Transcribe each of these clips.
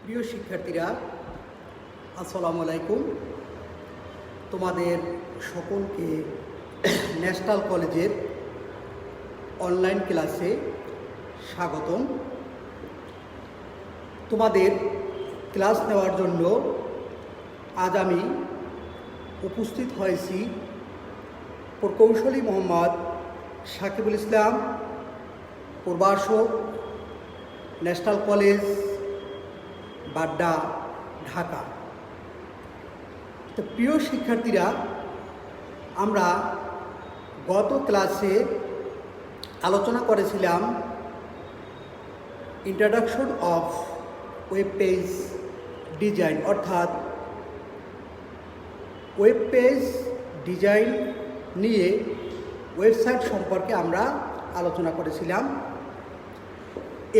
প্রিয় শিক্ষার্থীরা, আসসালামু আলাইকুম। তোমাদের সকলকে ন্যাশনাল কলেজের অনলাইন ক্লাসে স্বাগতম। তোমাদের ক্লাস নেওয়ার জন্য আজ আমি উপস্থিত হয়েছি প্রকৌশলী মোহাম্মদ সাকিবুল ইসলাম, প্রভাষক, ন্যাশনাল কলেজ, বাড্ডা, ঢাকা। তো প্রিয় শিক্ষার্থীরা, আমরা গত ক্লাসে আলোচনা করেছিলাম introduction of web page design, অর্থাৎ ওয়েব পেজ ডিজাইন নিয়ে ওয়েবসাইট সম্পর্কে আমরা আলোচনা করেছিলাম।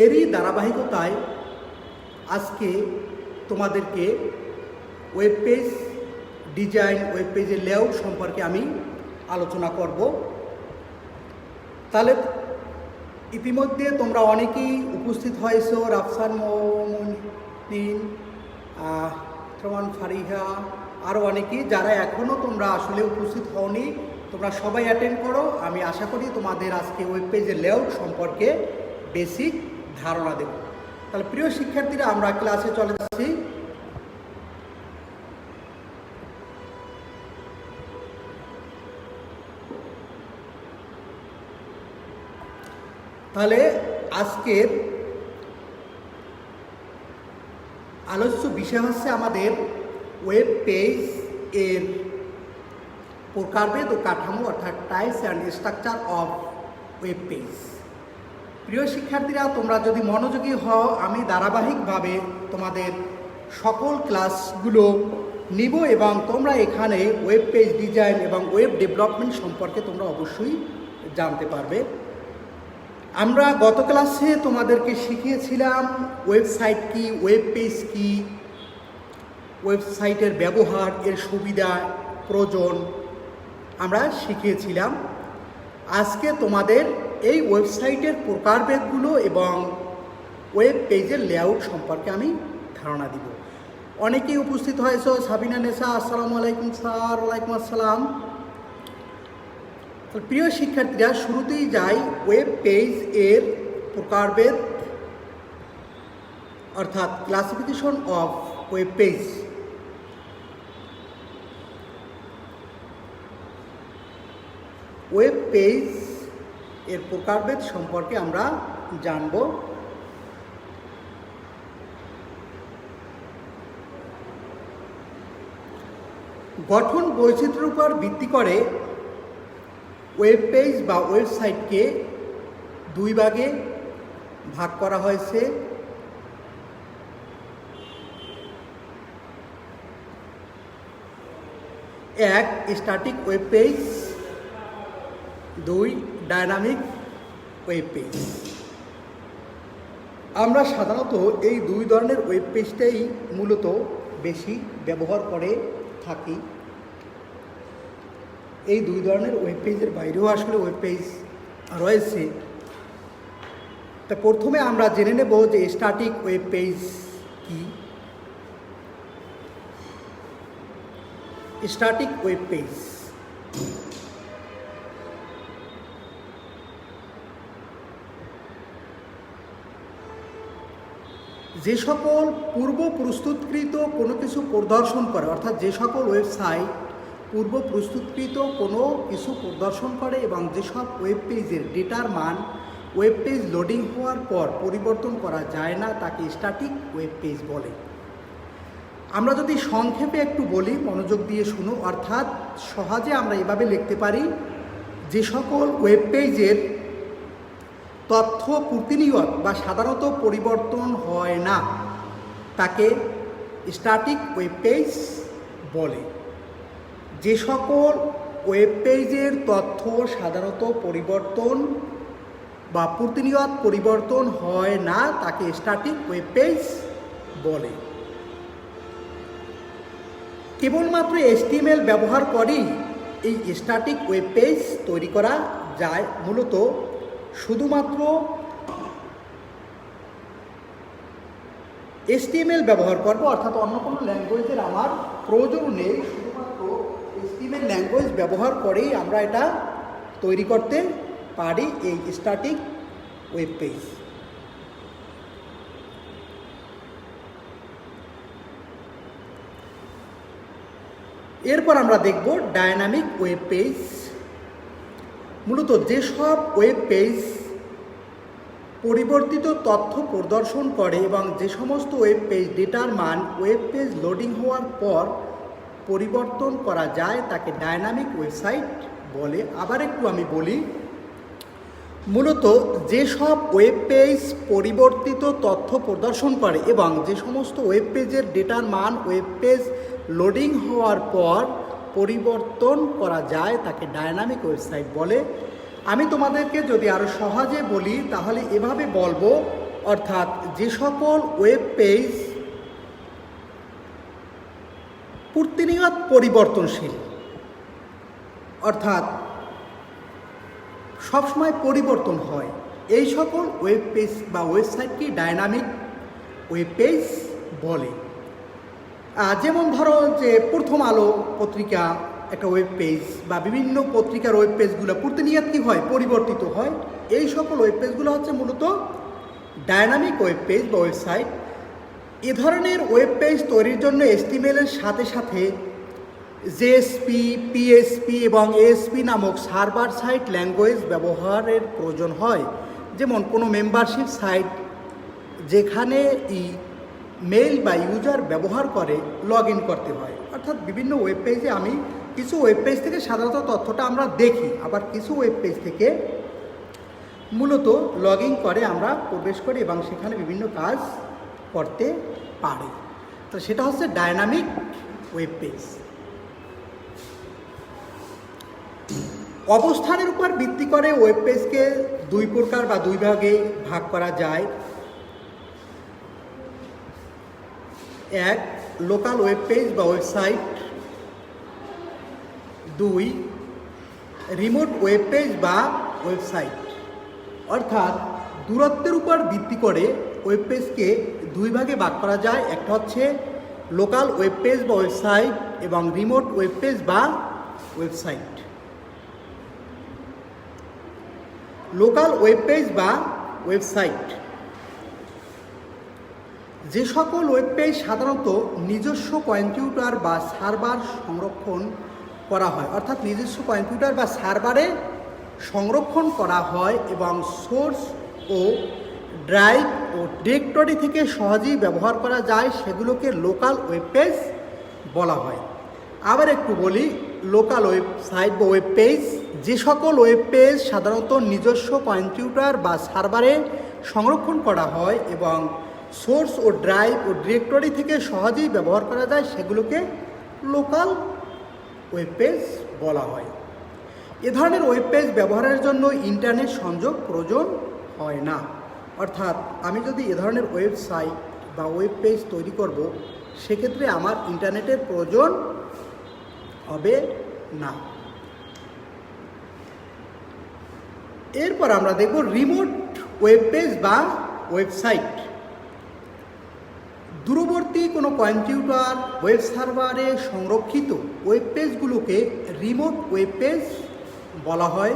এরই ধারাবাহিকতায় আজকে তোমাদেরকে ওয়েব পেজ ডিজাইন, ওয়েব পেজের লেআউট সম্পর্কে আমি আলোচনা করব। তাহলে ইতিমধ্যে তোমরা অনেকেই উপস্থিত হয়েছো, রাফসান মোমিন, রহমান ফারিহা, আরও অনেকেই। যারা এখনও তোমরা আসলে উপস্থিত হওনি, তোমরা সবাই অ্যাটেন্ড করো। আমি আশা করি তোমাদের আজকে ওয়েব পেজের লেআউট সম্পর্কে বেসিক ধারণা দেব। তাহলে প্রিয় শিক্ষার্থীরা, আমরা ক্লাসে চলে যাচ্ছি। তাহলে আজকের আলোচ্য বিষয় হচ্ছে আমাদের ওয়েব পেজ এর প্রকারভেদ ও কাঠামো, অর্থাৎ types and structure of web page. প্রিয় শিক্ষার্থীরা, তোমরা যদি মনোযোগী হও, আমি ধারাবাহিকভাবে তোমাদের সকল ক্লাসগুলো নিব এবং তোমরা এখানে ওয়েব পেজ ডিজাইন এবং ওয়েব ডেভেলপমেন্ট সম্পর্কে তোমরা অবশ্যই জানতে পারবে। আমরা গত ক্লাসে তোমাদেরকে শিখিয়েছিলাম ওয়েবসাইট কি, ওয়েব পেজ কি, ওয়েবসাইটের ব্যবহার, এর সুবিধা, প্রয়োজন আমরা শিখিয়েছিলাম। আজকে তোমাদের এই ওয়েবসাইটের প্রকারভেদগুলো এবং ওয়েব পেজের লেআউট সম্পর্কে আমি ধারণা দিব। অনেকেই উপস্থিত হয়েছ। সাবিনা নেসা, আসসালামু আলাইকুম স্যার। ওয়ালাইকুম আসসালাম। প্রিয় শিক্ষার্থীরা, শুরুতেই যাই ওয়েব পেজ এর প্রকারভেদ, অর্থাৎ classification of web page. Web page এর প্রকারভেদ সম্পর্কে আমরা জানব। গঠন বৈচিত্র্যের উপর ভিত্তি করে ওয়েব পেজ বা ওয়েবসাইটকে দুই ভাগে ভাগ করা হয়েছে। এক, স্ট্যাটিক ওয়েব পেজ, দুই, ডায়নামিক ওয়েব পেজ। আমরা সাধারণত এই দুই ধরনের ওয়েব পেজটাই মূলত বেশি ব্যবহার করে থাকি। এই দুই ধরনের ওয়েব পেজের বাইরেও আসলে ওয়েব পেজ রয়েছে। তা প্রথমে আমরা জেনে নেব যে স্ট্যাটিক ওয়েব পেজ কি। স্ট্যাটিক ওয়েব পেজ যে সকল পূর্ব প্রস্তুতকৃত কোনো কিছু প্রদর্শন করে, অর্থাৎ যে সকল ওয়েবসাইট পূর্ব প্রস্তুতকৃত কোনো কিছু প্রদর্শন করে এবং যেসব ওয়েব পেজের ডেটার মান ওয়েব পেজ লোডিং হওয়ার পর পরিবর্তন করা যায় না, তাকে স্ট্যাটিক ওয়েব পেজ বলে। আমরা যদি সংক্ষেপে একটু বলি, মনোযোগ দিয়ে শুনো, অর্থাৎ সহজে আমরা এভাবে লিখতে পারি, যে সকল ওয়েব পেজের তথ্য প্রতিনিয়ত বা সাধারণত পরিবর্তন হয় না, তাকে স্ট্যাটিক ওয়েব পেজ বলে। যে সকল ওয়েব পেজের তথ্য সাধারণত পরিবর্তন বা প্রতিনিয়ত পরিবর্তন হয় না, তাকে স্ট্যাটিক ওয়েব পেজ বলে। কেবলমাত্র HTML ব্যবহার করেই এই স্ট্যাটিক ওয়েব পেজ তৈরি করা যায়। মূলত শুধুমাত্র HTML ব্যবহার করব, অর্থাৎ অন্য কোনো ল্যাঙ্গুয়েজের আমার প্রয়োজন নেই, শুধুমাত্র HTML ল্যাঙ্গুয়েজ ব্যবহার করেই আমরা এটা তৈরি করতে পারি, এই স্ট্যাটিক ওয়েব পেজ। এরপর আমরা দেখব ডায়নামিক ওয়েব পেজ। মূলত যেসব ওয়েব পেজ পরিবর্তিত তথ্য প্রদর্শন করে এবং যে সমস্ত ওয়েব পেজ ডেটার মান ওয়েব পেজ লোডিং হওয়ার পর পরিবর্তন করা যায় তাকে ডায়নামিক ওয়েবসাইট বলে। আবার একটু আমি বলি, মূলত যেসব ওয়েব পেজ পরিবর্তিত তথ্য প্রদর্শন করে এবং যে সমস্ত ওয়েব পেজের ডেটার মান ওয়েব পেজ লোডিং হওয়ার পর পরিবর্তন করা যায় তাকে ডায়নামিক ওয়েবসাইট বলে। আমি তোমাদেরকে যদি আরও সহজে বলি তাহলে এভাবে বলবো, অর্থাৎ যে সকল ওয়েব পেজ প্রতিনিয়ত পরিবর্তনশীল, অর্থাৎ সবসময় পরিবর্তন হয়, এই সকল ওয়েব পেজ বা ওয়েবসাইটকে ডায়নামিক ওয়েব পেজ বলে। যেমন ধরো যে প্রথম আলো পত্রিকা একটা ওয়েব পেজ বা বিভিন্ন পত্রিকার ওয়েব পেজগুলো প্রতিনিয়ত কী হয়, পরিবর্তিত হয়, এই সকল ওয়েব পেজগুলো হচ্ছে মূলত ডায়নামিক ওয়েব পেজ বা ওয়েবসাইট। এ ধরনের ওয়েব পেজ তৈরির জন্য HTML এর সাথে সাথে JSP, PHP এবং ASP নামক সার্ভার সাইট ল্যাঙ্গুয়েজ ব্যবহারের প্রয়োজন হয়। যেমন কোনো মেম্বারশিপ সাইট যেখানে মেইল বা ইউজার ব্যবহার করে লগ ইন করতে হয়, অর্থাৎ বিভিন্ন ওয়েব পেজে আমি কিছু ওয়েব পেজ থেকে সাধারণত তথ্যটা আমরা দেখি, আবার কিছু ওয়েব পেজ থেকে মূলত লগ ইন করে আমরা প্রবেশ করি এবং সেখানে বিভিন্ন কাজ করতে পারি। তো সেটা হচ্ছে ডায়নামিক ওয়েব পেজ। অবস্থানের উপর ভিত্তি করে ওয়েব পেজকে দুই প্রকার বা দুই ভাগে ভাগ করা যায়। এক, লোকাল ওয়েব পেজ বা ওয়েবসাইট। দুই, রিমোট ওয়েব পেজ বা ওয়েবসাইট। অর্থাৎ দূরত্বের উপর ভিত্তি করে ওয়েব পেজকে দুই ভাগে ভাগ করা যায়। একটা হচ্ছে লোকাল ওয়েব পেজ বা ওয়েবসাইট এবং রিমোট ওয়েব পেজ বা ওয়েবসাইট। লোকাল ওয়েব পেজ বা ওয়েবসাইট যে সকল ওয়েব পেজ সাধারণত নিজস্ব কম্পিউটার বা সার্ভার সংরক্ষণ করা হয়, অর্থাৎ নিজস্ব কম্পিউটার বা সার্ভারে সংরক্ষণ করা হয় এবং সোর্স ও ড্রাইভ ও ডিরেক্টরি থেকে সহজেই ব্যবহার করা যায়, সেগুলোকে লোকাল ওয়েব পেজ বলা হয়। আবার একটু বলি, লোকাল ওয়েবসাইট বা ওয়েব পেজ যে সকল ওয়েব পেজ সাধারণত নিজস্ব কম্পিউটার বা সার্ভারে সংরক্ষণ করা হয় এবং সোর্স ও ড্রাইভ ও ডিরেক্টরি থেকে সহজেই ব্যবহার করা যায়, সেগুলোকে লোকাল ওয়েব পেজ বলা হয়। এ ধরনের ওয়েব পেজ ব্যবহারের জন্য ইন্টারনেট সংযোগ প্রয়োজন হয় না, অর্থাৎ আমি যদি এ ধরনের ওয়েবসাইট বা ওয়েব পেজ তৈরি করব, সেক্ষেত্রে আমার ইন্টারনেটের প্রয়োজন হবে না। এরপর আমরা দেখব রিমোট ওয়েব পেজ বা ওয়েবসাইট। দূরবর্তী কোনো কম্পিউটার ওয়েব সার্ভারে সংরক্ষিত ওয়েব পেজগুলোকে রিমোট ওয়েব পেজ বলা হয়।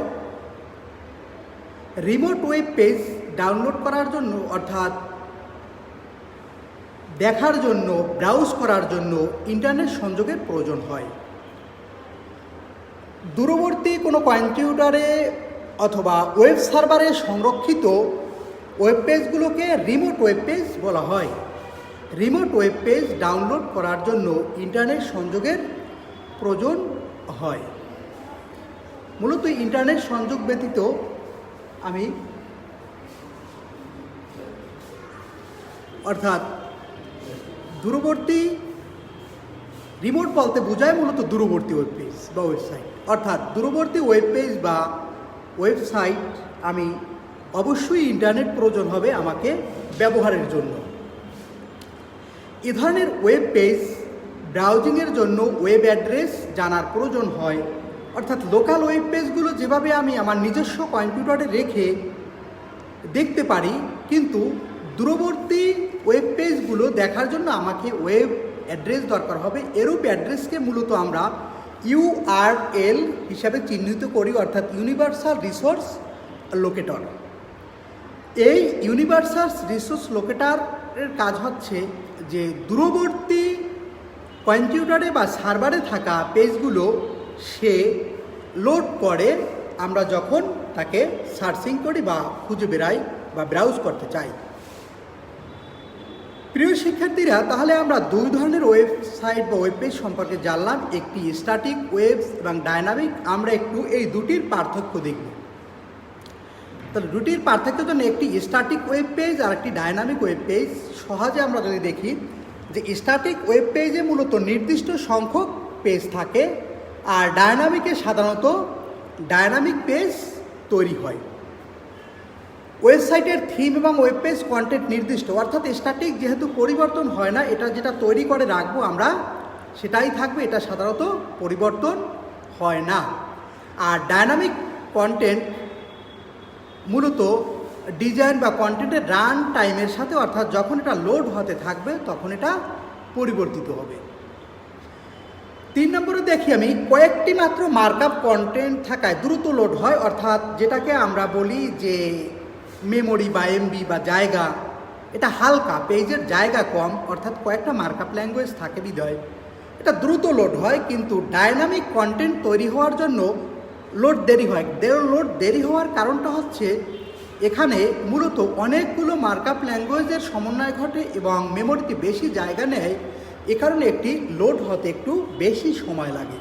রিমোট ওয়েব পেজ ডাউনলোড করার জন্য, অর্থাৎ দেখার জন্য, ব্রাউজ করার জন্য ইন্টারনেট সংযোগের প্রয়োজন হয়। দূরবর্তী কোনো কম্পিউটারে অথবা ওয়েব সার্ভারে সংরক্ষিত ওয়েব পেজগুলোকে রিমোট ওয়েব পেজ বলা হয়। রিমোট ওয়েব পেজ ডাউনলোড করার জন্য ইন্টারনেট সংযোগের প্রয়োজন হয়। মূলত ইন্টারনেট সংযোগ ব্যতীত আমি, অর্থাৎ দূরবর্তী, রিমোট বলতে বোঝায় মূলত দূরবর্তী ওয়েব পেজ বা ওয়েবসাইট, অর্থাৎ দূরবর্তী ওয়েব পেজ বা ওয়েবসাইট আমি অবশ্যই ইন্টারনেট প্রয়োজন হবে আমাকে ব্যবহারের জন্য। এ ধরনের ওয়েব পেজ ব্রাউজিংয়ের জন্য ওয়েব অ্যাড্রেস জানার প্রয়োজন হয়, অর্থাৎ লোকাল ওয়েব পেজগুলো যেভাবে আমি আমার নিজস্ব কম্পিউটারে রেখে দেখতে পারি, কিন্তু দূরবর্তী ওয়েব পেজগুলো দেখার জন্য আমাকে ওয়েব অ্যাড্রেস দরকার হবে। এরূপ অ্যাড্রেসকে মূলত আমরা ইউআরএল হিসাবে চিহ্নিত করি, অর্থাৎ ইউনিভার্সাল রিসোর্স লোকেটর। এই ইউনিভার্সাল রিসোর্স লোকেটরের কাজ হচ্ছে যে দূরবর্তী কম্পিউটারে বা সার্ভারে থাকা পেজগুলো সে লোড করে আমরা যখন তাকে সার্চিং করি বা খুঁজে বেড়াই বা ব্রাউজ করতে চাই। প্রিয় শিক্ষার্থীরা, তাহলে আমরা দুই ধরনের ওয়েবসাইট বা ওয়েব পেজ সম্পর্কে জানলাম, একটি স্ট্যাটিক ওয়েব এবং ডায়নামিক। আমরা একটু এই দুটির পার্থক্য দেখব। তাহলে দুটির পার্থক্য জন্য একটি স্ট্যাটিক ওয়েব পেজ আর একটি ডায়নামিক ওয়েব পেজ সহজে আমরা যদি দেখি যে স্ট্যাটিক ওয়েব পেজে মূলত নির্দিষ্ট সংখ্যক পেজ থাকে, আর ডায়নামিকে সাধারণত ডায়নামিক পেজ তৈরি হয়। ওয়েবসাইটের থিম এবং ওয়েব পেজ কন্টেন্ট নির্দিষ্ট, অর্থাৎ স্ট্যাটিক যেহেতু পরিবর্তন হয় না, এটা যেটা তৈরি করে রাখবো আমরা সেটাই থাকবে, এটা সাধারণত পরিবর্তন হয় না। আর ডায়নামিক কন্টেন্ট মূলত ডিজাইন বা কন্টেন্টের রান টাইমের সাথে, অর্থাৎ যখন এটা লোড হতে থাকবে তখন এটা পরিবর্তিত হবে। 3 নম্বরে দেখি আমি কয়েকটি মাত্র মার্কআপ কন্টেন্ট থাকায় দ্রুত লোড হয়, অর্থাৎ যেটাকে আমরা বলি যে মেমোরি বা এমবি বা জায়গা এটা হালকা, পেজের জায়গা কম, অর্থাৎ কয়েকটা মার্কআপ ল্যাঙ্গুয়েজ থাকে বিধায় এটা দ্রুত লোড হয়। কিন্তু ডায়নামিক কন্টেন্ট তৈরি হওয়ার জন্য লোড দেরি হয়। লোড দেরি হওয়ার কারণটা হচ্ছে এখানে মূলত অনেকগুলো মার্কআপ ল্যাঙ্গুয়েজের সমন্বয় ঘটে এবং মেমোরিতে বেশি জায়গা নেয়, এ কারণে একটি লোড হতে একটু বেশি সময় লাগে।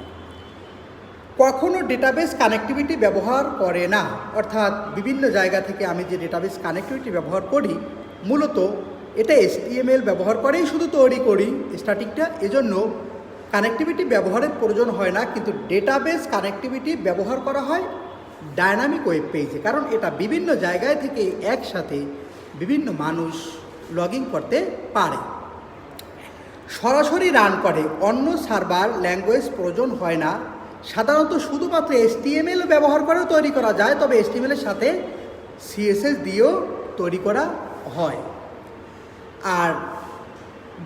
কখনো ডেটাবেস কানেক্টিভিটি ব্যবহার করে না, অর্থাৎ বিভিন্ন জায়গা থেকে আমি যে ডেটাবেস কানেক্টিভিটি ব্যবহার করি মূলত এটা HTML ব্যবহার করেই শুধু তৈরি করি স্ট্যাটিকটা, এজন্য কানেক্টিভিটি ব্যবহারের প্রয়োজন হয় না। কিন্তু ডেটাবেস কানেক্টিভিটি ব্যবহার করা হয় ডায়নামিক ওয়েব পেজে, কারণ এটা বিভিন্ন জায়গায় থেকে একসাথে বিভিন্ন মানুষ লগ ইন করতে পারে। সরাসরি রান করে, অন্য সার্ভার ল্যাঙ্গুয়েজ প্রয়োজন হয় না। সাধারণত শুধুমাত্র HTML ব্যবহার করেও তৈরি করা যায়, তবে HTML এর সাথে CSS দিয়েও তৈরি করা হয়। আর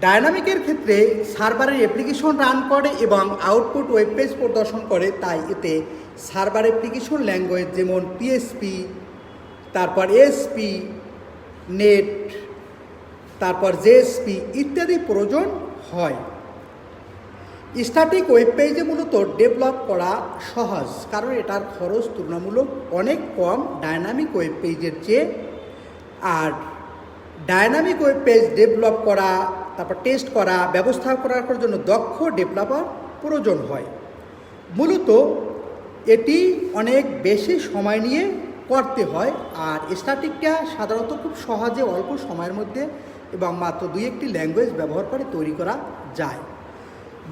ডায়নামিকের ক্ষেত্রে সার্ভারের অ্যাপ্লিকেশন রান করে এবং আউটপুট ওয়েব পেজ প্রদর্শন করে, তাই এতে সার্ভার অ্যাপ্লিকেশন ল্যাঙ্গুয়েজ যেমন PHP, তারপর ASP, নেট, তারপর JSP ইত্যাদি প্রয়োজন হয়। স্ট্যাটিক ওয়েব পেজে মূলত ডেভেলপ করা সহজ, কারণ এটার খরচ তুলনামূলক অনেক কম ডায়নামিক ওয়েব পেজের চেয়ে। আর ডায়নামিক ওয়েব পেজ ডেভেলপ করা, তারপর টেস্ট করা, ব্যবস্থা করার জন্য দক্ষ ডেভেলপার প্রয়োজন হয়। মূলত এটি অনেক বেশি সময় নিয়ে করতে হয়। আর স্ট্যাটিকটা সাধারণত খুব সহজে অল্প সময়ের মধ্যে এবং মাত্র 2-1টি ল্যাঙ্গুয়েজ ব্যবহার করে তৈরি করা যায়।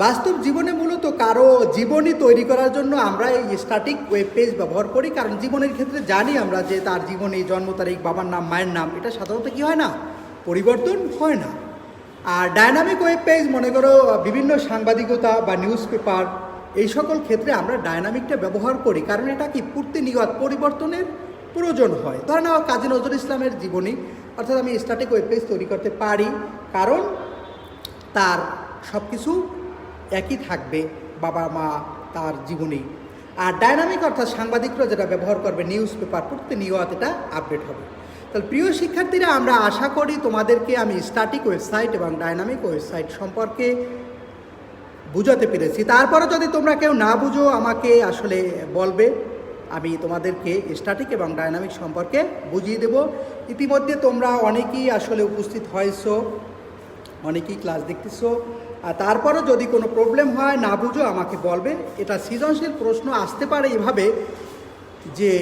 বাস্তব জীবনে মূলত কারো জীবনী তৈরি করার জন্য আমরা এই স্ট্যাটিক ওয়েব পেজ ব্যবহার করি, কারণ জীবনের ক্ষেত্রে জানি আমরা যে তার জীবনী, জন্ম তারিখ, বাবার নাম, মায়ের নাম এটা সাধারণত কী হয় না, পরিবর্তন হয় না। আর ডায়নামিক ওয়েব পেজ মনে করো বিভিন্ন সাংবাদিকতা বা নিউজ পেপার এই সকল ক্ষেত্রে আমরা ডায়নামিকটা ব্যবহার করি, কারণ এটা কি প্রতিনিয়ত পরিবর্তনের প্রয়োজন হয়। ধরে নাও কাজী নজরুল ইসলামের জীবনী, অর্থাৎ আমি স্ট্যাটিক ওয়েব পেজ তৈরি করতে পারি, কারণ তার সব কিছু একই থাকবে, বাবা মা, তার জীবনী। আর ডায়নামিক অর্থাৎ সাংবাদিকরা যেটা ব্যবহার করবে নিউজ পেপার, প্রতিনিয়ত এটা আপডেট হবে। তাহলে প্রিয় শিক্ষার্থীরা, আমরা আশা করি তোমাদেরকে আমি স্ট্যাটিক ওয়েবসাইট এবং ডায়নামিক ওয়েবসাইট সম্পর্কে বুঝাতে পেরেছি। তারপরে যদি তোমরা কেউ না বুঝো আমাকে আসলে বলবে, আমি তোমাদেরকে স্ট্যাটিক এবং ডায়নামিক সম্পর্কে বুঝিয়ে দেব। ইতিমধ্যে তোমরা অনেকেই আসলে উপস্থিত হয়েছো, অনেকেই ক্লাস দেখতেছো। আর তারপরও যদি কোনো প্রবলেম হয়, না বুঝো আমাকে বলবে। এটা সৃজনশীল প্রশ্ন আসতে পারে এভাবে যে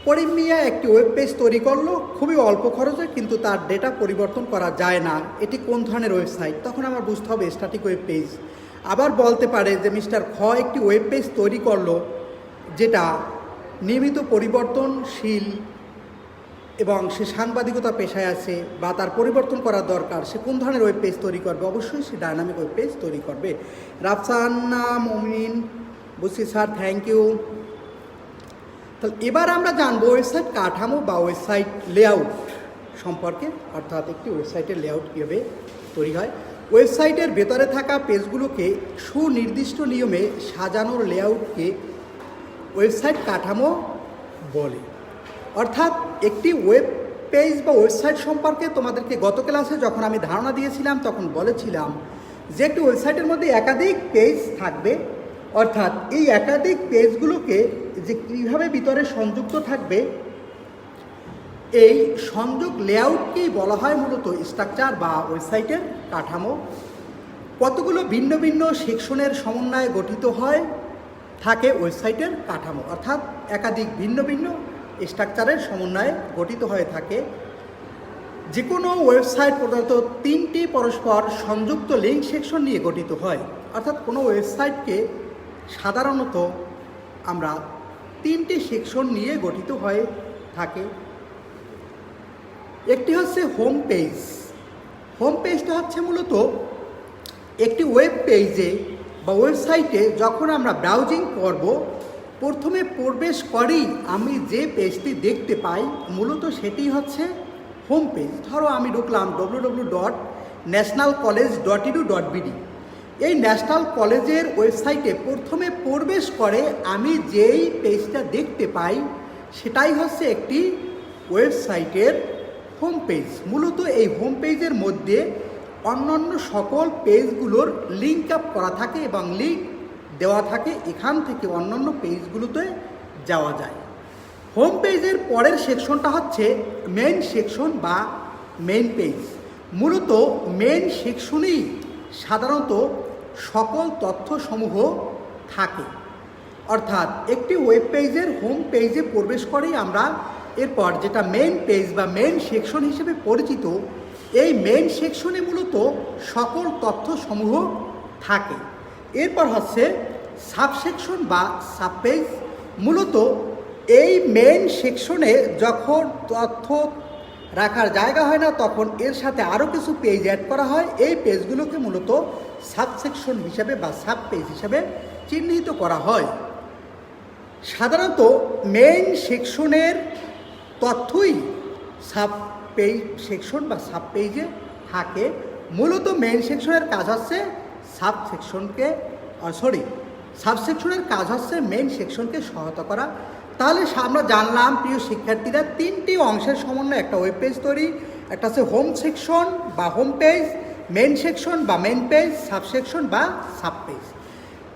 করিম মিয়া একটি ওয়েব পেজ তৈরি করলো খুবই অল্প খরচে, কিন্তু তার ডেটা পরিবর্তন করা যায় না, এটি কোন ধরনের ওয়েবসাইট? তখন আমার বুঝতে হবে স্ট্যাটিক ওয়েব পেজ। আবার বলতে পারে যে মিস্টার খ একটি ওয়েব পেজ তৈরি করলো যেটা নিয়মিত পরিবর্তনশীল এবং সে সাংবাদিকতা পেশায় আছে বা তার পরিবর্তন করা দরকার, সে কোন ধরনের ওয়েব পেজ তৈরি করবে? অবশ্যই সে ডায়নামিক ওয়েব পেজ তৈরি করবে। রাফসানা মমিন বুঝছি স্যার, থ্যাংক ইউ। তাহলে এবার আমরা জানবো ওয়েবসাইট কাঠামো বা ওয়েবসাইট লেআউট সম্পর্কে, অর্থাৎ একটি ওয়েবসাইটের লেআউট কীভাবে তৈরি হয়। ওয়েবসাইটের ভেতরে থাকা পেজগুলোকে সুনির্দিষ্ট নিয়মে সাজানোর লেআউটকে ওয়েবসাইট কাঠামো বলে। অর্থাৎ একটি ওয়েব পেজ বা ওয়েবসাইট সম্পর্কে তোমাদেরকে গত ক্লাসে যখন আমি ধারণা দিয়েছিলাম তখন বলেছিলাম যে একটি ওয়েবসাইটের মধ্যে একাধিক পেজ থাকবে, অর্থাৎ এই একাধিক পেজগুলোকে যে কীভাবে ভিতরে সংযুক্ত থাকবে এই সংযোগ লেআউটকেই বলা হয় মূলত স্ট্রাকচার বা ওয়েবসাইটের কাঠামো। কতগুলো ভিন্ন ভিন্ন সেকশনের সমন্বয়ে গঠিত হয় থাকে ওয়েবসাইটের কাঠামো, অর্থাৎ একাধিক ভিন্ন ভিন্ন স্ট্রাকচারের সমন্বয়ে গঠিত হয়ে থাকে। যে কোনো ওয়েবসাইট প্রধানত 3টি পরস্পর সংযুক্ত লিঙ্ক সেকশন নিয়ে গঠিত হয়, অর্থাৎ কোনো ওয়েবসাইটকে সাধারণত আমরা 3টি সেকশন নিয়ে গঠিত হয়ে থাকে। একটি হচ্ছে হোম পেজ। হোম পেজটা হচ্ছে মূলত একটি ওয়েব পেজে বা ওয়েবসাইটে যখন আমরা ব্রাউজিং করব প্রথমে প্রবেশ করেই আমি যে পেজটি দেখতে পাই মূলত সেটি হচ্ছে হোম পেজ। ধরো আমি ঢুকলাম www.nationalcollege.edu.bd। এই ন্যাশনাল কলেজের ওয়েবসাইটে প্রথমে প্রবেশ করে আমি যেই পেজটা দেখতে পাই সেটাই হচ্ছে একটি ওয়েবসাইটের হোম পেজ। মূলত এই হোম পেজের মধ্যে অন্যান্য সকল পেজগুলোর লিঙ্ক আপ করা থাকে এবং লিঙ্ক দেওয়া থাকে, এখান থেকে অন্যান্য পেজগুলোতে যাওয়া যায়। হোম পেজের পরের সেকশনটা হচ্ছে মেইন সেকশন বা মেইন পেজ। মূলত মেইন সেকশনেই সাধারণত সকল তথ্যসমূহ থাকে, অর্থাৎ একটি ওয়েব পেজের হোম পেজে প্রবেশ করেই আমরা এরপর যেটা মেইন পেজ বা মেইন সেকশন হিসেবে পরিচিত এই মেইন সেকশনে মূলত সকল তথ্যসমূহ থাকে। এরপর হচ্ছে সাবসেকশন বা সাব পেজ। মূলত এই মেইন সেকশনে যখন তথ্য রাখার জায়গা হয় না তখন এর সাথে আরও কিছু পেজ অ্যাড করা হয়। এই পেজগুলোকে মূলত সাবসেকশন হিসাবে বা সাব পেজ হিসাবে চিহ্নিত করা হয়। সাধারণত মেইন সেকশনের তথ্যই সাব পেজ সেকশন বা সাব পেজে থাকে। মূলত মেইন সেকশনের কাজ হচ্ছে সাবসেকশনের কাজ হচ্ছে মেইন সেকশনকে সহায়তা করা। তাহলে আমরা জানলাম প্রিয় শিক্ষার্থীরা 3টি অংশের সমন্বয়ে একটা ওয়েব পেজ তৈরি। একটা হচ্ছে হোম সেকশন বা হোম পেজ, মেইন সেকশন বা মেইন পেজ, সাবসেকশন বা সাব পেজ।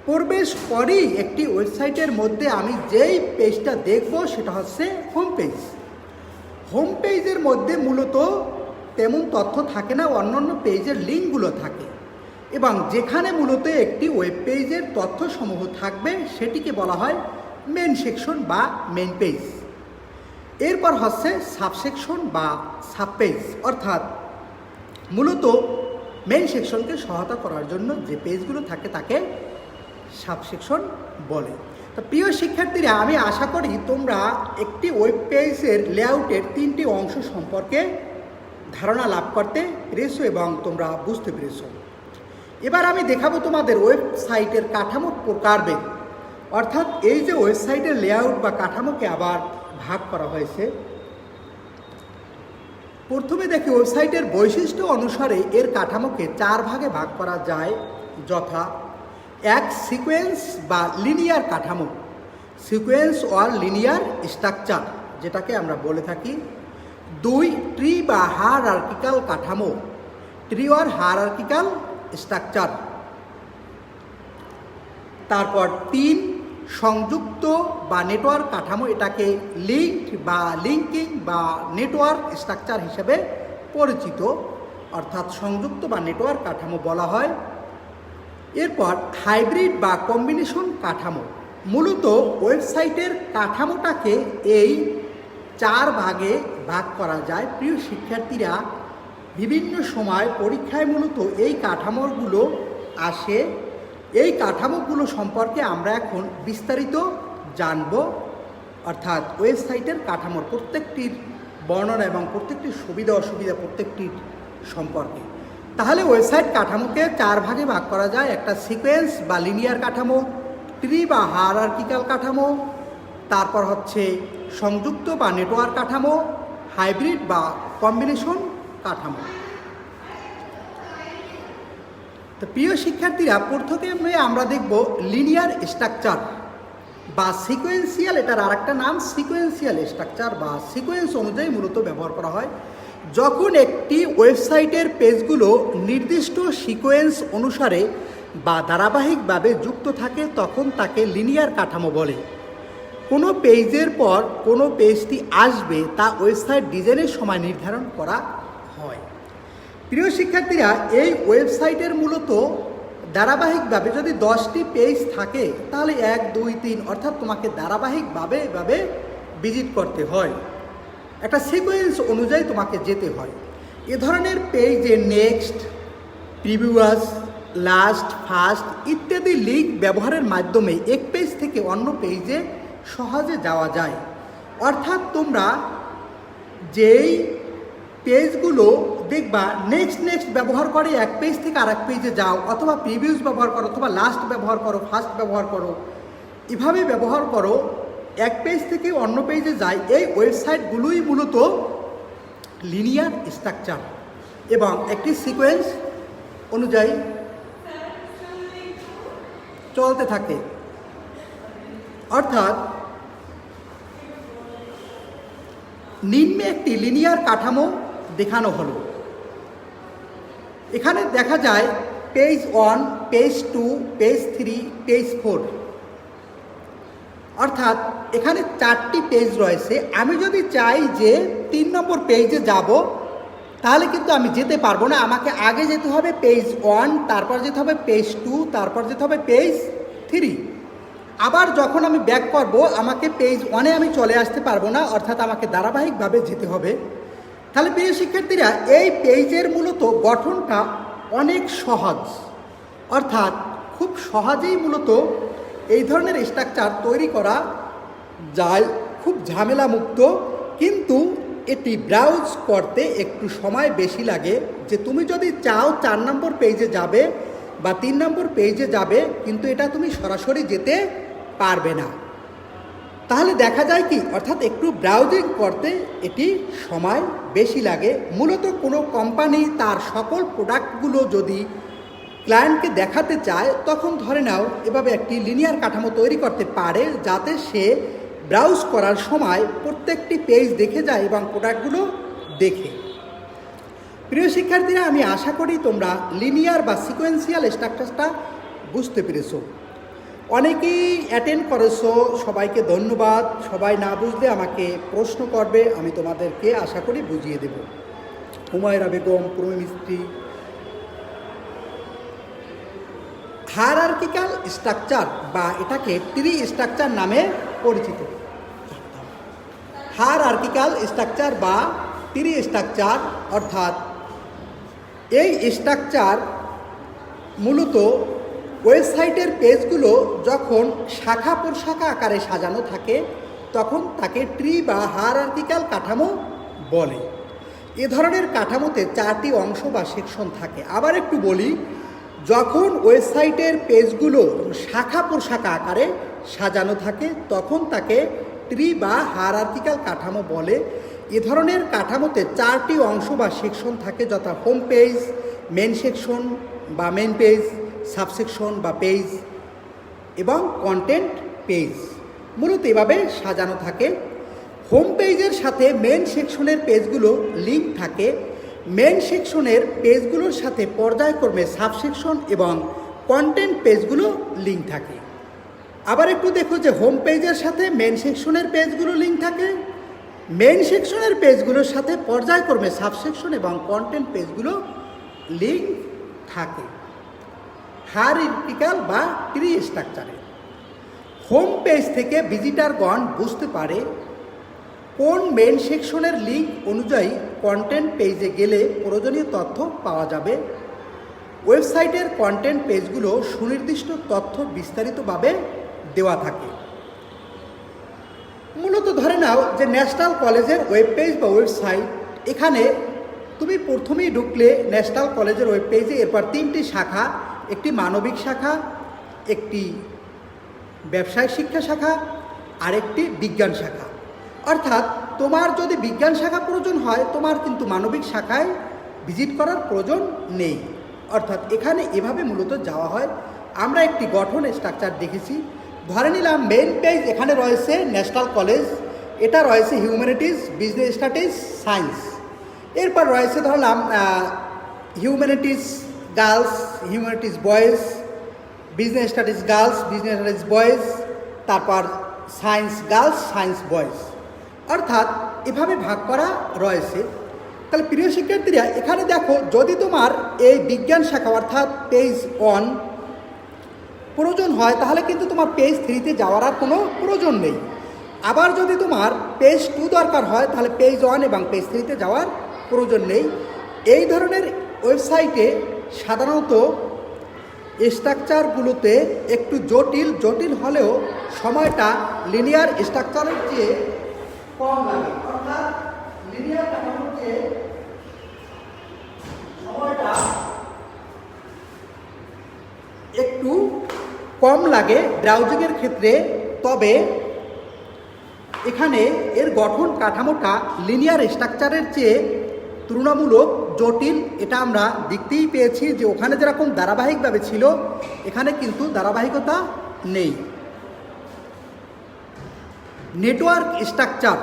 প্রবেশ করেই একটি ওয়েবসাইটের মধ্যে আমি যেই পেজটা দেখব সেটা হচ্ছে হোম পেজ। হোম পেজের মধ্যে মূলত তেমন তথ্য থাকে না, অন্যান্য পেজের লিঙ্কগুলো থাকে এবং যেখানে মূলত একটি ওয়েব পেজের তথ্যসমূহ থাকবে সেটিকে বলা হয় মেইন সেকশন বা মেইন পেজ। এরপর হচ্ছে সাবসেকশন বা সাব পেজ, অর্থাৎ মূলত মেইন সেকশনকে সহায়তা করার জন্য যে পেজগুলো থাকে তাকে সাবসেকশন বলে। তো প্রিয় শিক্ষার্থীরা, আমি আশা করি তোমরা একটি ওয়েব পেজের লেআউটের 3টি অংশ সম্পর্কে ধারণা লাভ করতে পেরেছো এবং তোমরা বুঝতে পেরেছো। এবার আমি দেখাবো তোমাদের ওয়েবসাইটের কাঠামোর প্রকারভেদ, অর্থাৎ এই যে ওয়েবসাইটের লেআউট বা কাঠামোকে আবার ভাগ করা হয়েছে। প্রথমে দেখি ওয়েবসাইটের বৈশিষ্ট্য অনুসারে এর কাঠামোকে 4 ভাগে ভাগ করা যায়, যথা 1 সিকোয়েন্স বা লিনিয়ার কাঠামো, সিকোয়েন্স অর লিনিয়ার স্ট্রাকচার যেটাকে আমরা বলে থাকি। 2 ট্রি বা হায়ারার্কিক্যাল কাঠামো, ট্রি অর হায়ারার্কিক্যাল স্ট্রাকচার। তারপর 3 সংযুক্ত বা নেটওয়ার্ক কাঠামো, এটাকে লিঙ্কড বা লিঙ্কিং বা নেটওয়ার্ক স্ট্রাকচার হিসেবে পরিচিত, অর্থাৎ সংযুক্ত বা নেটওয়ার্ক কাঠামো বলা হয়। এরপর হাইব্রিড বা কম্বিনেশন কাঠামো। মূলত ওয়েবসাইটের কাঠামোটাকে এই 4 ভাগে ভাগ করা যায়। প্রিয় শিক্ষার্থীরা, বিভিন্ন সময় পরীক্ষায় মূলত এই কাঠামোগুলো আসে। এই কাঠামোগুলো সম্পর্কে আমরা এখন বিস্তারিত জানব, অর্থাৎ ওয়েবসাইটের কাঠামোর প্রত্যেকটির বর্ণনা এবং প্রত্যেকটির সুবিধা অসুবিধা প্রত্যেকটির সম্পর্কে। তাহলে ওয়েবসাইট কাঠামোকে 4 ভাগে ভাগ করা যায়। একটা সিকোয়েন্স বা লিনিয়ার কাঠামো, ট্রি বা হায়ারার্কিক্যাল কাঠামো, তারপর হচ্ছে সংযুক্ত বা নেটওয়ার্ক কাঠামো, হাইব্রিড বা কম্বিনেশন কাঠামো। তো প্রিয় শিক্ষার্থীরা, প্রথমে আমরা দেখব লিনিয়ার স্ট্রাকচার বা সিকোয়েন্সিয়াল। এটার আরেকটা নাম সিকোয়েন্সিয়াল স্ট্রাকচার বা সিকোয়েন্স অনুযায়ী মূলত ব্যবহার করা হয়। যখন একটি ওয়েবসাইটের পেজগুলো নির্দিষ্ট সিকোয়েন্স অনুসারে বা ধারাবাহিকভাবে যুক্ত থাকে তখন তাকে লিনিয়ার কাঠামো বলে। কোনো পেজের পর কোনো পেজটি আসবে তা ওয়েবসাইট ডিজাইনের সময় নির্ধারণ করা হয়। প্রিয় শিক্ষার্থীরা, এই ওয়েবসাইটের মূলত ধারাবাহিকভাবে যদি 10টি পেজ থাকে তাহলে 1, 2, 3 অর্থাৎ তোমাকে ধারাবাহিকভাবে এভাবে ভিজিট করতে হয়, একটা সিকোয়েন্স অনুযায়ী তোমাকে যেতে হয়। এ ধরনের পেজে নেক্সট, প্রিভিয়াস, লাস্ট, ফার্স্ট ইত্যাদি লিঙ্ক ব্যবহারের মাধ্যমে এক পেজ থেকে অন্য পেজে সহজে যাওয়া যায়। অর্থাৎ তোমরা যেই পেজগুলো দেখবা নেক্সট ব্যবহার করে এক পেজ থেকে আরেক পেজে যাও, অথবা প্রিভিউস ব্যবহার করো, অথবা লাস্ট ব্যবহার করো, ফার্স্ট ব্যবহার করো, এভাবে ব্যবহার করো, এক পেজ থেকে অন্য পেজে যায়। এই ওয়েবসাইটগুলোই মূলত লিনিয়ার স্ট্রাকচার এবং একটি সিকোয়েন্স অনুযায়ী চলতে থাকে। অর্থাৎ নিম্নে একটি লিনিয়ার কাঠামো দেখানো হলো। এখানে দেখা যায় পেজ 1, পেজ 2, পেজ 3, পেজ 4, অর্থাৎ এখানে 4টি পেজ রয়েছে। আমি যদি চাই যে 3 নম্বর পেজে যাব তাহলে কিন্তু আমি যেতে পারবো না। আমাকে আগে যেতে হবে পেজ 1, তারপর যেতে হবে পেজ 2, তারপর যেতে হবে পেজ 3। আবার যখন আমি ব্যাক করব আমাকে পেজ 1-এ আমি চলে আসতে পারবো না, অর্থাৎ আমাকে ধারাবাহিকভাবে যেতে হবে। তাহলে প্রিয় শিক্ষার্থীরা, এই পেজের মূলত গঠনটা অনেক সহজ, অর্থাৎ খুব সহজেই মূলত এই ধরনের স্ট্রাকচার তৈরি করা যায়, খুব ঝামেলামুক্ত। কিন্তু এটি ব্রাউজ করতে একটু সময় বেশি লাগে। যে তুমি যদি চাও 4 নম্বর পেজে যাবে বা 3 নম্বর পেজে যাবে, কিন্তু এটা তুমি সরাসরি যেতে পারবে না। তাহলে দেখা যায় কি, অর্থাৎ একটু ব্রাউজিং করতে এটি সময় বেশি লাগে। মূলত কোনো কোম্পানি তার সকল প্রোডাক্টগুলো যদি ক্লায়েন্টকে দেখাতে চায় তখন ধরে নাও এভাবে একটি লিনিয়ার কাঠামো তৈরি করতে পারে, যাতে সে ব্রাউজ করার সময় প্রত্যেকটি পেজ দেখে যায় এবং প্রোডাক্টগুলো দেখে। প্রিয় শিক্ষার্থীরা, আমি আশা করি তোমরা লিনিয়ার বা সিকোয়েন্সিয়াল স্ট্রাকচারটা বুঝতে পেরেছো। অনেকেই অ্যাটেন্ড করেছো, সবাইকে ধন্যবাদ। সবাই না বুঝলে আমাকে প্রশ্ন করবে, আমি তোমাদেরকে আশা করি বুঝিয়ে দেব। হুমায়রা বেগম, প্রমি মিস্ত্রি। হায়ারার্কিক্যাল স্ট্রাকচার বা এটাকে ট্রি স্ট্রাকচার নামে পরিচিত। হায়ারার্কিক্যাল স্ট্রাকচার বা ট্রি স্ট্রাকচার, অর্থাৎ এই স্ট্রাকচার মূলত ওয়েবসাইটের পেজগুলো যখন শাখা প্রশাখা আকারে সাজানো থাকে তখন তাকে ট্রি বা হায়ারার্কিক্যাল কাঠামো বলে। এ ধরনের কাঠামোতে 4টি অংশ বা সেকশন থাকে। আবার একটু বলি, যখন ওয়েবসাইটের পেজগুলো শাখা প্রশাখা আকারে সাজানো থাকে তখন তাকে ট্রি বা হায়ারার্কিক্যাল কাঠামো বলে। এ ধরনের কাঠামোতে 4টি অংশ বা সেকশন থাকে, যথা হোম পেজ, মেন সেকশন বা মেন পেজ, সাবসেকশন বা পেজ এবং কন্টেন্ট পেজ। মূলত এভাবে সাজানো থাকে। হোম পেজের সাথে মেন সেকশনের পেজগুলো লিঙ্ক থাকে। মেন সেকশনের পেজগুলোর সাথে পর্যায়ক্রমে সাবসেকশন এবং কন্টেন্ট পেজগুলো লিঙ্ক থাকে। আবার একটু দেখো যে হোম পেজের সাথে মেন সেকশনের পেজগুলো লিঙ্ক থাকে, মেন সেকশনের পেজগুলোর সাথে পর্যায়ক্রমে সাবসেকশন এবং কন্টেন্ট পেজগুলো লিঙ্ক থাকে। হায়ারার্কিক্যাল বা ট্রি স্ট্রাকচারে হোম পেজ থেকে ভিজিটারগণ বুঝতে পারে কোন মেন সেকশনের লিঙ্ক অনুযায়ী কন্টেন্ট পেজে গেলে প্রয়োজনীয় তথ্য পাওয়া যাবে। ওয়েবসাইটের কন্টেন্ট পেজগুলো সুনির্দিষ্ট তথ্য বিস্তারিতভাবে দেওয়া থাকে। মূলত ধরে নাও যে ন্যাশনাল কলেজের ওয়েব পেজ বা ওয়েবসাইট, এখানে তুমি প্রথমেই ঢুকলে ন্যাশনাল কলেজের ওয়েব পেজে, এরপর 3টি শাখা, একটি মানবিক শাখা, একটি ব্যবসায় শিক্ষা শাখা আর একটি বিজ্ঞান শাখা। অর্থাৎ তোমার যদি বিজ্ঞান শাখা প্রয়োজন হয়, তোমার কিন্তু মানবিক শাখায় ভিজিট করার প্রয়োজন নেই। অর্থাৎ এখানে এভাবে মূলত যাওয়া হয়। আমরা একটি গঠন স্ট্রাকচার দেখেছি। ধরে নিলাম মেইন পেজ এখানে রয়েছে ন্যাশনাল কলেজ, এটা রয়েছে হিউম্যানিটিস, বিজনেস স্টাডিজ, সায়েন্স। এরপর রয়েছে ধরলাম humanities girls, humanities boys, business studies girls, business studies boys, তারপর সায়েন্স গার্লস, সায়েন্স বয়েজ। অর্থাৎ এভাবে ভাগ করা রয়েছে। তাহলে প্রিয় শিক্ষার্থীরা, এখানে দেখো, যদি তোমার এই বিজ্ঞান শাখা অর্থাৎ পেজ 1 প্রয়োজন হয়, তাহলে কিন্তু তোমার পেজ 3তে যাওয়ার আর কোনো প্রয়োজন নেই। আবার যদি তোমার পেজ 2 দরকার হয়, তাহলে পেজ 1 এবং পেজ 3তে যাওয়ার প্রয়োজন নেই। এই ধরনের ওয়েবসাইটে সাধারণত স্ট্রাকচারগুলোতে একটু জটিল হলেও সময়টা লিনিয়ার স্ট্রাকচারের চেয়ে কম লাগে। অর্থাৎ লিনিয়ার কাঠামোর চেয়ে সময়টা একটু কম লাগে ব্রাউজিংয়ের ক্ষেত্রে। তবে এখানে এর গঠন কাঠামোটা লিনিয়ার স্ট্রাকচারের চেয়ে তুলনামূলক জটিল। এটা আমরা দেখতেই পেয়েছি যে ওখানে যেরকম ধারাবাহিকভাবে ছিল, এখানে কিন্তু ধারাবাহিকতা নেই। নেটওয়ার্ক স্ট্রাকচার,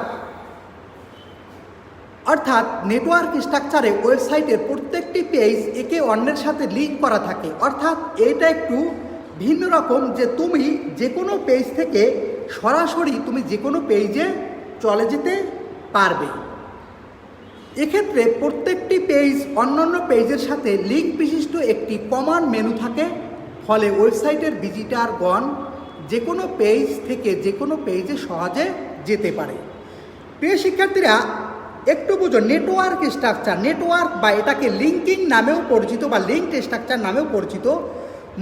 অর্থাৎ নেটওয়ার্ক স্ট্রাকচারে ওয়েবসাইটের প্রত্যেকটি পেজ একে অন্যের সাথে লিঙ্ক করা থাকে। অর্থাৎ এটা একটু ভিন্ন রকম, যে তুমি যে কোনো পেজ থেকে সরাসরি তুমি যে কোনো পেজে চলে যেতে পারবে। এক্ষেত্রে প্রত্যেকটি পেজ অন্যান্য পেজের সাথে লিঙ্ক বিশিষ্ট একটি কমন মেনু থাকে, ফলে ওয়েবসাইটের ভিজিটারগণ যে কোনো পেজ থেকে যে কোনো পেজে সহজে যেতে পারে। প্রিয় শিক্ষার্থীরা, একটু বুঝো, নেটওয়ার্ক স্ট্রাকচার, নেটওয়ার্ক বা এটাকে লিঙ্কিং নামেও পরিচিত বা লিঙ্কড স্ট্রাকচার নামেও পরিচিত।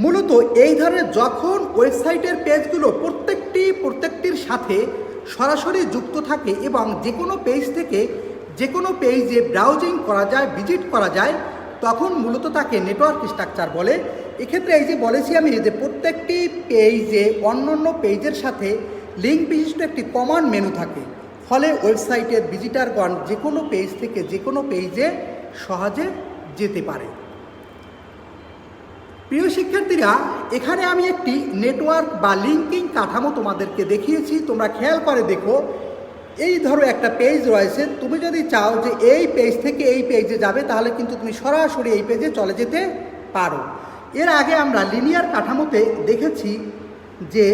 মূলত এই ধরনের যখন ওয়েবসাইটের পেজগুলো প্রত্যেকটির সাথে সরাসরি যুক্ত থাকে এবং যে কোনো পেজ থেকে যে কোনো পেজে ব্রাউজিং করা যায়, ভিজিট করা যায়, তখন মূলত তাকে নেটওয়ার্ক স্ট্রাকচার বলে। এক্ষেত্রে এই যে বলেছি আমি যে প্রত্যেকটি পেজে অন্যান্য পেজের সাথে লিঙ্ক বিশিষ্ট একটি কমন মেনু থাকে, ফলে ওয়েবসাইটের ভিজিটারগণ যে কোনো পেজ থেকে যে কোনো পেজে সহজে যেতে পারে। প্রিয় শিক্ষার্থীরা, এখানে আমি একটি নেটওয়ার্ক বা লিঙ্কিং কাঠামো তোমাদেরকে দেখিয়েছি। তোমরা খেয়াল করে দেখো, এই ধরো একটা পেজ রয়েছে, তুমি যদি চাও যে এই পেজ থেকে এই পেজে যাবে, তাহলে কিন্তু তুমি সরাসরি এই পেজে চলে যেতে পারো। এর আগে আমরা লিনিয়ার কাঠামোতে দেখেছি যে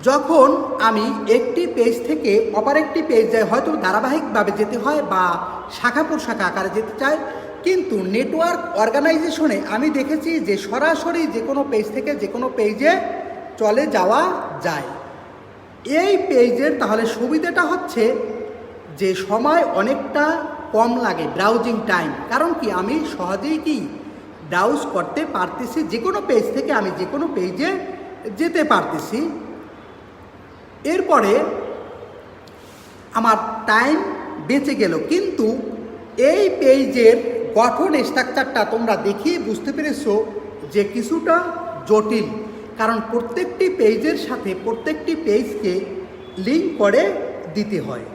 যখন আমি একটি পেজ থেকে অপর একটি পেজ যাই, হয়তো ধারাবাহিকভাবে যেতে হয় বা শাখা প্রশাখা আকারে যেতে চাই, কিন্তু নেটওয়ার্ক অর্গানাইজেশনে আমি দেখেছি যে সরাসরি যে কোনো পেজ থেকে যে কোনো পেজে চলে যাওয়া যায়। এই পেজের তাহলে সুবিধাটা হচ্ছে যে সময় অনেকটা কম লাগে, ব্রাউজিং টাইম। কারণ কি, আমি সহজেই কি ব্রাউজ করতে পারতেছি, যে কোনো পেজ থেকে আমি যে কোনো পেজে যেতে পারতেছি। এরপরে আমার টাইম বেঁচে গেল। কিন্তু এই পেজের গঠন স্ট্রাকচারটা তোমরা দেখিয়ে বুঝতে পেরেছো যে কিছুটা জটিল, কারণ প্রত্যেকটি পেজের সাথে প্রত্যেকটি পেজকে লিঙ্ক করে দিতে হয়।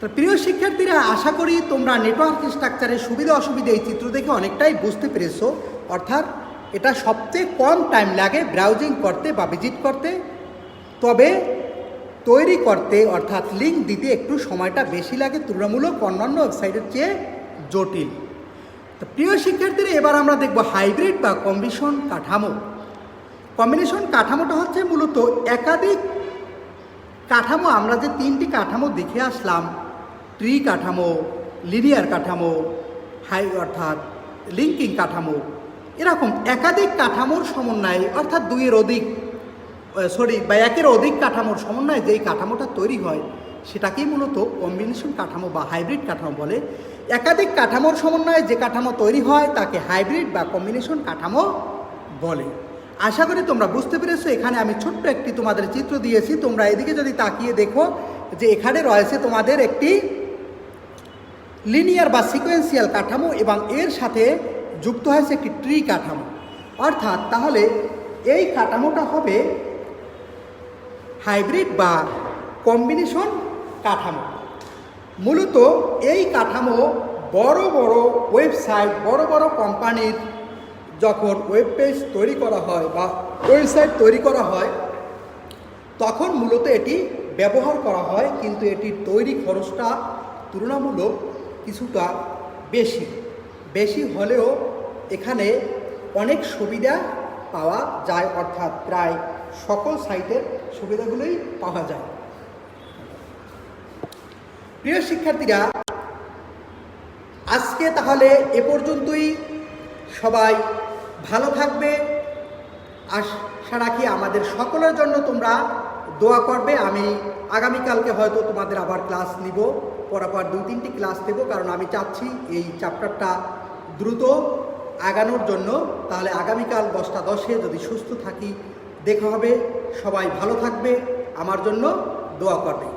তো প্রিয় শিক্ষার্থীরা, আশা করি তোমরা নেটওয়ার্ক স্ট্রাকচারের সুবিধা অসুবিধা এই চিত্র দেখে অনেকটাই বুঝতে পেরেছো। অর্থাৎ এটা সবচেয়ে কম টাইম লাগে ব্রাউজিং করতে বা ভিজিট করতে, তবে তৈরি করতে অর্থাৎ লিঙ্ক দিতে একটু সময়টা বেশি লাগে, তুলনামূলক অন্যান্য ওয়েবসাইটের চেয়ে জটিল। তো প্রিয় শিক্ষার্থীরা, এবার আমরা দেখব হাইব্রিড বা কম্বিনেশন কাঠামো। কম্বিনেশন কাঠামোটা হচ্ছে মূলত একাধিক কাঠামো। আমরা যে তিনটি কাঠামো দেখে আসলাম, ট্রি কাঠামো, লিনিয়ার কাঠামো, অর্থাৎ লিঙ্কিং কাঠামো, এরকম একাধিক কাঠামোর সমন্বয়ে অর্থাৎ একের অধিক কাঠামোর সমন্বয়ে যেই কাঠামোটা তৈরি হয় সেটাকেই মূলত কম্বিনেশন কাঠামো বা হাইব্রিড কাঠামো বলে। একাধিক কাঠামোর সমন্বয়ে যে কাঠামো তৈরি হয় তাকে হাইব্রিড বা কম্বিনেশন কাঠামো বলে। আশা করি তোমরা বুঝতে পেরেছো। এখানে আমি ছোট্ট একটি তোমাদের চিত্র দিয়েছি, তোমরা এদিকে যদি তাকিয়ে দেখো যে এখানে রয়েছে তোমাদের একটি লিনিয়ার বা সিকোয়েন্সিয়াল কাঠামো এবং এর সাথে যুক্ত হয়েছে একটি ট্রি কাঠামো। অর্থাৎ তাহলে এই কাঠামোটা হবে হাইব্রিড বা কম্বিনেশন কাঠামো। মূলত এই কাঠামো বড় বড় ওয়েবসাইট, বড় বড় কোম্পানির যখন ওয়েব পেজ তৈরি করা হয় বা ওয়েবসাইট তৈরি করা হয় তখন মূলত এটি ব্যবহার করা হয়, কিন্তু এটির তৈরি খরচটা তুলনামূলক কিছুটা বেশি হলেও এখানে অনেক সুবিধা পাওয়া যায়, অর্থাৎ প্রায় সকল সাইটের সুবিধাগুলোই পাওয়া যায়। প্রিয় শিক্ষার্থীরা, আজকে তাহলে এ পর্যন্তই। সবাই ভালো থাকবে, আশা রাখি আমাদের সকলের জন্য তোমরা দোয়া করবে। আমি আগামীকালকে হয়তো তোমাদের আবার ক্লাস নিব, পরপর 2-3টি ক্লাস দেব, কারণ আমি চাচ্ছি এই চ্যাপ্টারটা দ্রুত আগানোর জন্য। তাহলে আগামীকাল 10টা 10-এ যদি সুস্থ থাকি দেখা হবে। সবাই ভালো থাকবে, আমার জন্য দোয়া করবে।